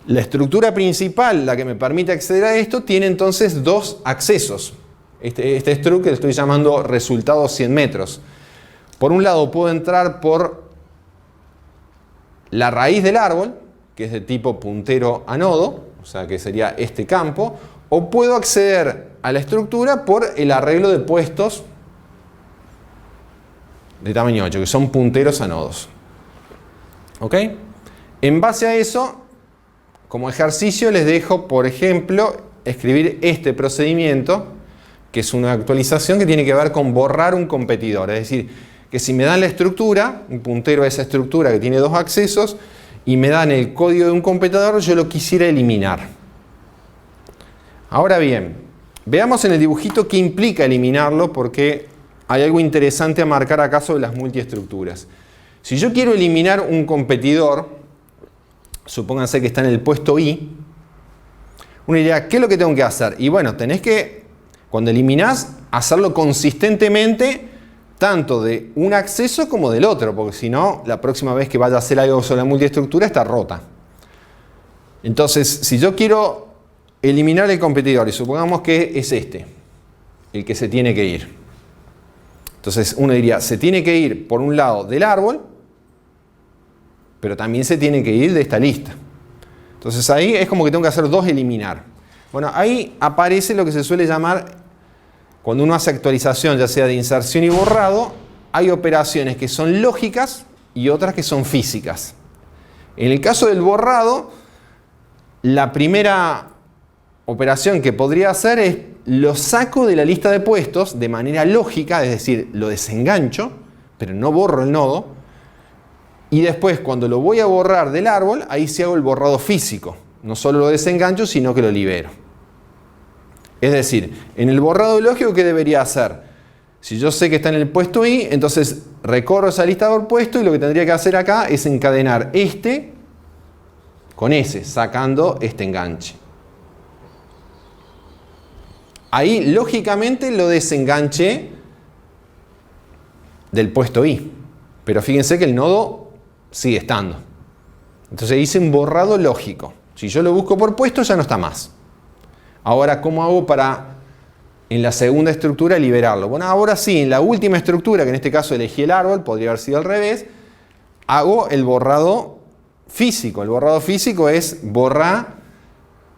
La estructura principal, la que me permite acceder a esto, tiene entonces dos accesos. Este struct que le estoy llamando resultado 100 metros. Por un lado puedo entrar por la raíz del árbol, que es de tipo puntero a nodo, o sea que sería este campo, o puedo acceder a la estructura por el arreglo de puestos de tamaño 8, que son punteros a nodos. ¿Ok? En base a eso, como ejercicio les dejo, por ejemplo, escribir este procedimiento, que es una actualización que tiene que ver con borrar un competidor. Es decir, que si me dan la estructura, un puntero a esa estructura que tiene dos accesos, y me dan el código de un competidor, yo lo quisiera eliminar. Ahora bien, veamos en el dibujito qué implica eliminarlo, porque hay algo interesante a marcar acá sobre las multiestructuras. Si yo quiero eliminar un competidor, supónganse que está en el puesto I, uno diría, ¿qué es lo que tengo que hacer? Y bueno, tenés que, cuando eliminás, hacerlo consistentemente, tanto de un acceso como del otro, porque si no, la próxima vez que vaya a hacer algo sobre la multiestructura está rota. Entonces, si yo quiero eliminar el competidor, y supongamos que es este, el que se tiene que ir. Entonces, uno diría, se tiene que ir por un lado del árbol, pero también se tiene que ir de esta lista. Entonces ahí es como que tengo que hacer dos eliminar. Bueno, ahí aparece lo que se suele llamar, cuando uno hace actualización, ya sea de inserción y borrado, hay operaciones que son lógicas y otras que son físicas. En el caso del borrado, la primera operación que podría hacer es lo saco de la lista de puestos de manera lógica, es decir, lo desengancho, pero no borro el nodo. Y después, cuando lo voy a borrar del árbol, ahí sí hago el borrado físico. No solo lo desengancho, sino que lo libero. Es decir, en el borrado lógico, ¿qué debería hacer? Si yo sé que está en el puesto I, entonces recorro esa lista por puesto y lo que tendría que hacer acá es encadenar este con ese, sacando este enganche. Ahí, lógicamente, lo desenganché del puesto I. Pero fíjense que el nodo sigue estando. Entonces hice un borrado lógico. Si yo lo busco por puesto, ya no está más. Ahora, ¿cómo hago para, en la segunda estructura, liberarlo? Bueno, ahora sí, en la última estructura, que en este caso elegí el árbol, podría haber sido al revés, hago el borrado físico. El borrado físico es borrar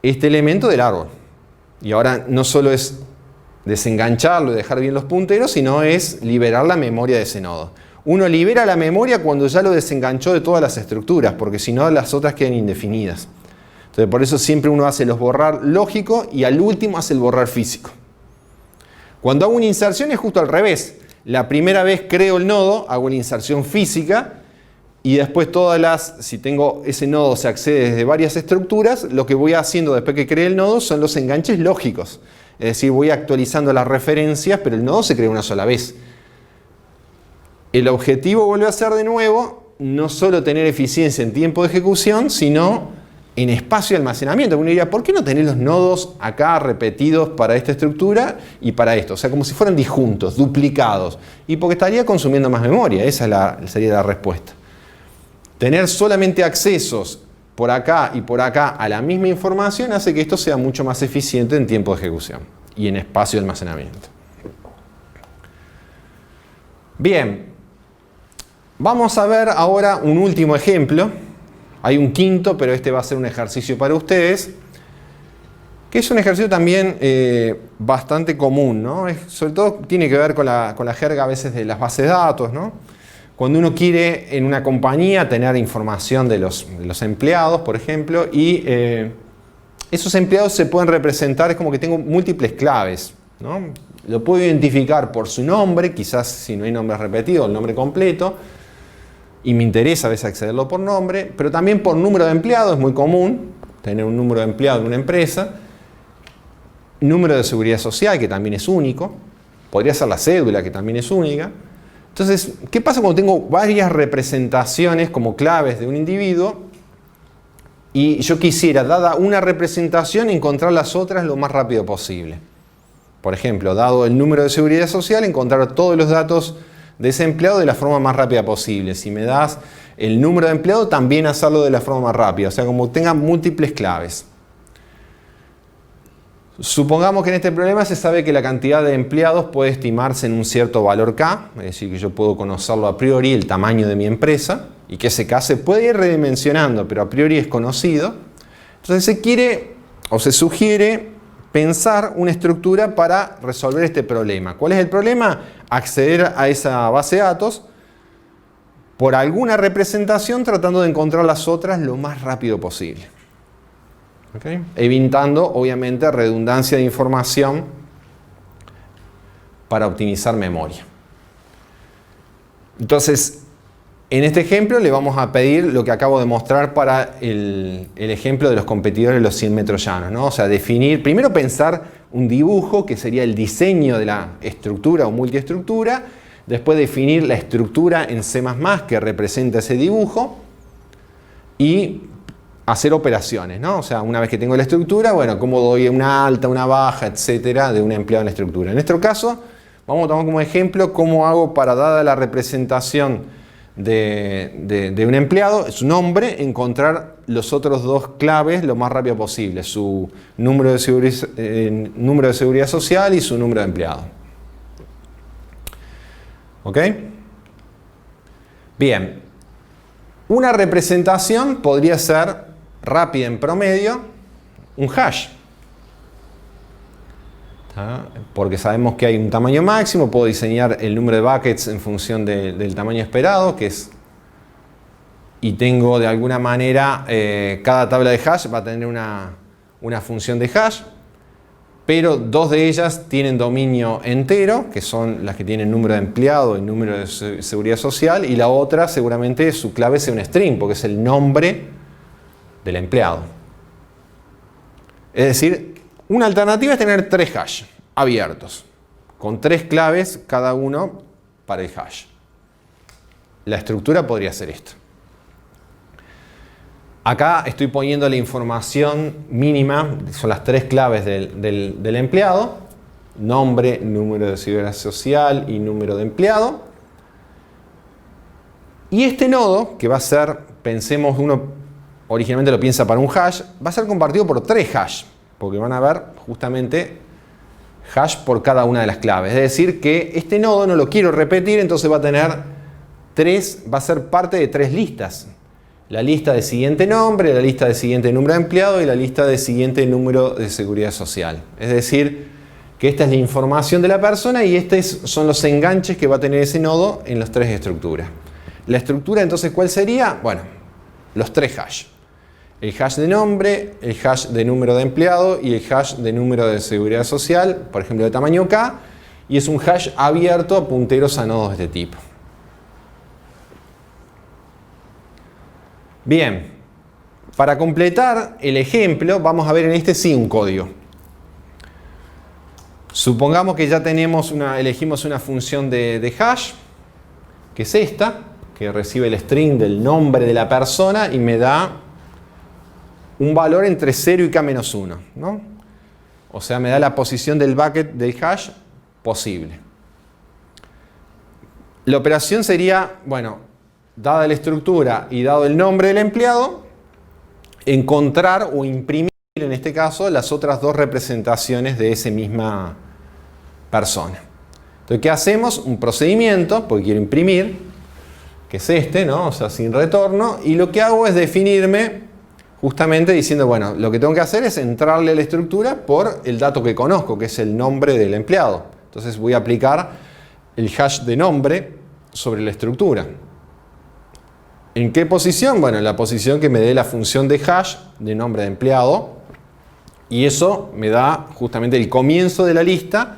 este elemento del árbol. Y ahora no solo es desengancharlo y dejar bien los punteros, sino es liberar la memoria de ese nodo. Uno libera la memoria cuando ya lo desenganchó de todas las estructuras, porque si no las otras quedan indefinidas. Entonces por eso siempre uno hace los borrar lógico y al último hace el borrar físico. Cuando hago una inserción es justo al revés. La primera vez creo el nodo, hago una inserción física y después si tengo ese nodo se accede desde varias estructuras, lo que voy haciendo después que creé el nodo son los enganches lógicos. Es decir, voy actualizando las referencias, pero el nodo se crea una sola vez. El objetivo vuelve a ser de nuevo, no solo tener eficiencia en tiempo de ejecución, sino en espacio de almacenamiento. Uno diría, ¿por qué no tener los nodos acá repetidos para esta estructura y para esto? O sea, como si fueran disjuntos, duplicados. Y porque estaría consumiendo más memoria, esa sería la respuesta. Tener solamente accesos por acá y por acá a la misma información hace que esto sea mucho más eficiente en tiempo de ejecución y en espacio de almacenamiento. Bien, vamos a ver ahora un último ejemplo. Hay un quinto, pero este va a ser un ejercicio para ustedes, que es un ejercicio también bastante común, ¿no? Sobre todo tiene que ver con la jerga a veces de las bases de datos, ¿no? Cuando uno quiere en una compañía tener información de los empleados, por ejemplo, y esos empleados se pueden representar, es como que tengo múltiples claves, ¿no? Lo puedo identificar por su nombre, quizás si no hay nombres repetidos, el nombre completo, y me interesa a veces accederlo por nombre, pero también por número de empleados, es muy común tener un número de empleados en una empresa, número de seguridad social, que también es único, podría ser la cédula, que también es única. Entonces, ¿qué pasa cuando tengo varias representaciones como claves de un individuo y yo quisiera, dada una representación, encontrar las otras lo más rápido posible? Por ejemplo, dado el número de seguridad social, encontrar todos los datos de ese empleado de la forma más rápida posible. Si me das el número de empleado, también hacerlo de la forma más rápida. O sea, como tenga múltiples claves. Supongamos que en este problema se sabe que la cantidad de empleados puede estimarse en un cierto valor K, es decir, que yo puedo conocerlo a priori, el tamaño de mi empresa, y que ese K se puede ir redimensionando, pero a priori es conocido. Entonces se quiere o se sugiere pensar una estructura para resolver este problema. ¿Cuál es el problema? Acceder a esa base de datos por alguna representación tratando de encontrar las otras lo más rápido posible. ¿Okay? Evitando, obviamente, redundancia de información para optimizar memoria. Entonces, en este ejemplo le vamos a pedir lo que acabo de mostrar para el ejemplo de los competidores de los 100 metros llanos, ¿no? O sea, definir, primero pensar un dibujo que sería el diseño de la estructura o multiestructura, después definir la estructura en C++ que representa ese dibujo y hacer operaciones, ¿no? O sea, una vez que tengo la estructura, bueno, cómo doy una alta, una baja, etcétera, de un empleado en la estructura. En nuestro caso, vamos a tomar como ejemplo cómo hago para, dada la representación de un empleado, su nombre, encontrar los otros dos claves lo más rápido posible, su número de seguridad social y su número de empleado. ¿Ok? Bien. Una representación podría ser rápida en promedio, un hash. Porque sabemos que hay un tamaño máximo, puedo diseñar el número de buckets en función del tamaño esperado, que es y tengo de alguna manera, cada tabla de hash va a tener una función de hash, pero dos de ellas tienen dominio entero, que son las que tienen número de empleado y número de seguridad social, y la otra seguramente su clave sea un string, porque es el nombre del empleado. Es decir, una alternativa es tener 3 hash abiertos, con 3 claves cada uno para el hash. La estructura podría ser esto. Acá estoy poniendo la información mínima, son las 3 claves del empleado: nombre, número de seguridad social y número de empleado. Y este nodo, que va a ser, pensemos, uno originalmente lo piensa para un hash, va a ser compartido por 3 hash, porque van a haber justamente hash por cada una de las claves. Es decir, que este nodo no lo quiero repetir, entonces va a tener 3, va a ser parte de 3 listas. La lista de siguiente nombre, la lista de siguiente número de empleado y la lista de siguiente número de seguridad social. Es decir, que esta es la información de la persona y estos son los enganches que va a tener ese nodo en las 3 estructuras. La estructura entonces, ¿cuál sería? Bueno, los 3 hash. El hash de nombre, el hash de número de empleado y el hash de número de seguridad social, por ejemplo de tamaño K, y es un hash abierto a punteros a nodos de este tipo. Bien, para completar el ejemplo, vamos a ver en este sí un código. Supongamos que ya elegimos una función de hash, que es esta, que recibe el string del nombre de la persona y me da un valor entre 0 y k-1, ¿no? O sea, me da la posición del bucket del hash posible. La operación sería, bueno, dada la estructura y dado el nombre del empleado, encontrar o imprimir, en este caso, las otras 2 representaciones de esa misma persona. Entonces, ¿qué hacemos? Un procedimiento, porque quiero imprimir, que es este, ¿no? O sea, sin retorno, y lo que hago es definirme justamente diciendo, bueno, lo que tengo que hacer es entrarle a la estructura por el dato que conozco, que es el nombre del empleado. Entonces voy a aplicar el hash de nombre sobre la estructura. ¿En qué posición? Bueno, en la posición que me dé la función de hash de nombre de empleado, y eso me da justamente el comienzo de la lista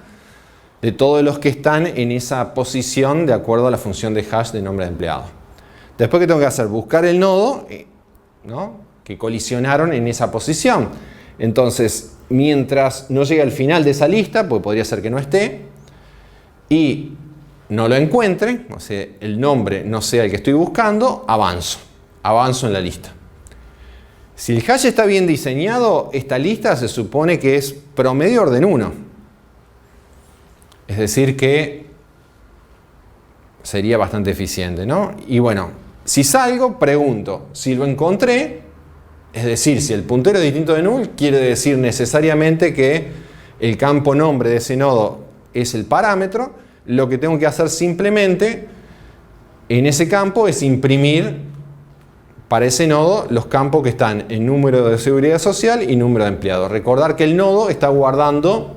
de todos los que están en esa posición de acuerdo a la función de hash de nombre de empleado. Después, ¿qué tengo que hacer? Buscar el nodo, ¿no?, que colisionaron en esa posición. Entonces, mientras no llegue al final de esa lista, pues podría ser que no esté, y no lo encuentre, o sea, el nombre no sea el que estoy buscando, avanzo en la lista. Si el hash está bien diseñado, esta lista se supone que es promedio orden 1. Es decir, que sería bastante eficiente, ¿no? Y bueno, si salgo, pregunto si lo encontré, es decir, si el puntero es distinto de null, quiere decir necesariamente que el campo nombre de ese nodo es el parámetro. Lo que tengo que hacer simplemente en ese campo es imprimir para ese nodo los campos que están en número de seguridad social y número de empleado. Recordar que el nodo está guardando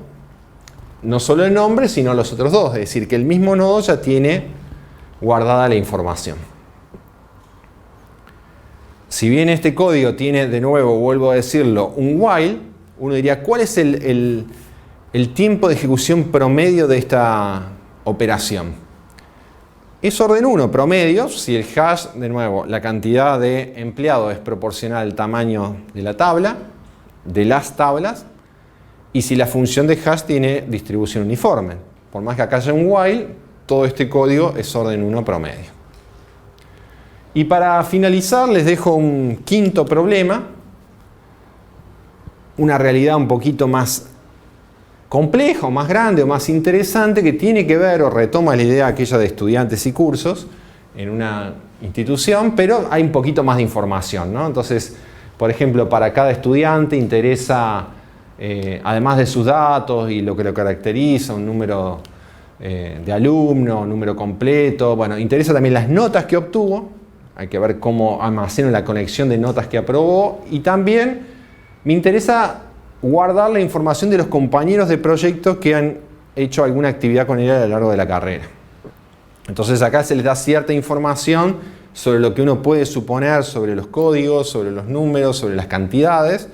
no solo el nombre, sino los otros 2. Es decir, que el mismo nodo ya tiene guardada la información. Si bien este código tiene, de nuevo, vuelvo a decirlo, un while, uno diría, ¿cuál es el tiempo de ejecución promedio de esta operación? Es orden 1, promedio, si el hash, de nuevo, la cantidad de empleados es proporcional al tamaño de la tabla, de las tablas, y si la función de hash tiene distribución uniforme. Por más que acá haya un while, todo este código es orden 1 promedio. Y para finalizar les dejo un quinto problema, una realidad un poquito más compleja, o más grande, o más interesante, que tiene que ver o retoma la idea aquella de estudiantes y cursos en una institución, pero hay un poquito más de información, ¿no? Entonces, por ejemplo, para cada estudiante interesa, además de sus datos y lo que lo caracteriza, un número de alumno, un número completo, bueno, interesa también las notas que obtuvo. Hay que ver cómo almaceno la colección de notas que aprobó, y también me interesa guardar la información de los compañeros de proyecto que han hecho alguna actividad con él a lo largo de la carrera. Entonces acá se les da cierta información sobre lo que uno puede suponer sobre los códigos, sobre los números, sobre las cantidades,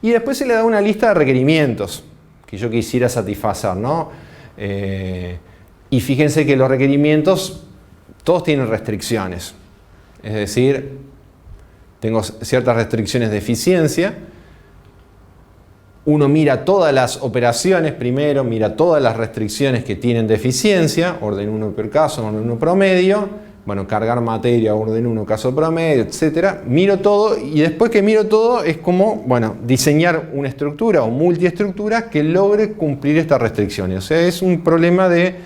y después se le da una lista de requerimientos que yo quisiera satisfacer, ¿no? Y fíjense que los requerimientos todos tienen restricciones, es decir, tengo ciertas restricciones de eficiencia. Uno mira todas las operaciones primero, mira todas las restricciones que tienen de eficiencia, orden 1 per caso, orden 1 promedio, bueno, cargar materia, orden 1 caso promedio, etc. Miro todo y después que miro todo es como, bueno, diseñar una estructura o multiestructura que logre cumplir estas restricciones. O sea, es un problema de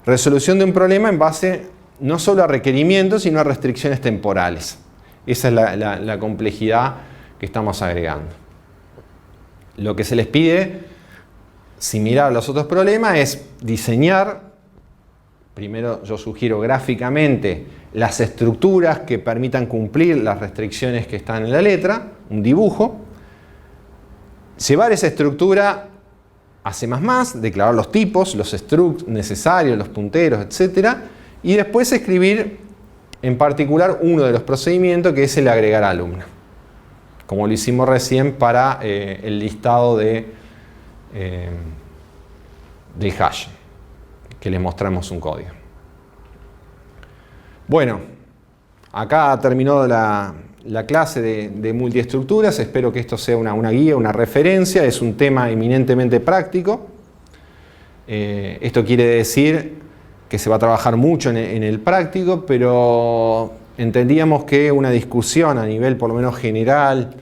resolución de un problema en base no solo a requerimientos, sino a restricciones temporales. Esa es la complejidad que estamos agregando. Lo que se les pide, similar a los otros problemas, es diseñar, primero yo sugiero gráficamente, las estructuras que permitan cumplir las restricciones que están en la letra, un dibujo, llevar esa estructura a C++, declarar los tipos, los structs necesarios, los punteros, etc. Y después escribir en particular uno de los procedimientos que es el agregar alumna, como lo hicimos recién para el listado del hash, que les mostramos un código. Bueno, acá terminó la clase de multiestructuras. Espero que esto sea una guía, una referencia. Es un tema eminentemente práctico. Esto quiere decir que se va a trabajar mucho en el práctico, pero entendíamos que una discusión a nivel por lo menos general,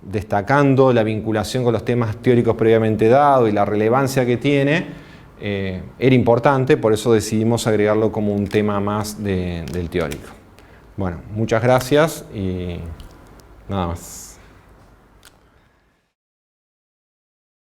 destacando la vinculación con los temas teóricos previamente dados y la relevancia que tiene, era importante, por eso decidimos agregarlo como un tema más del teórico. Bueno, muchas gracias y nada más.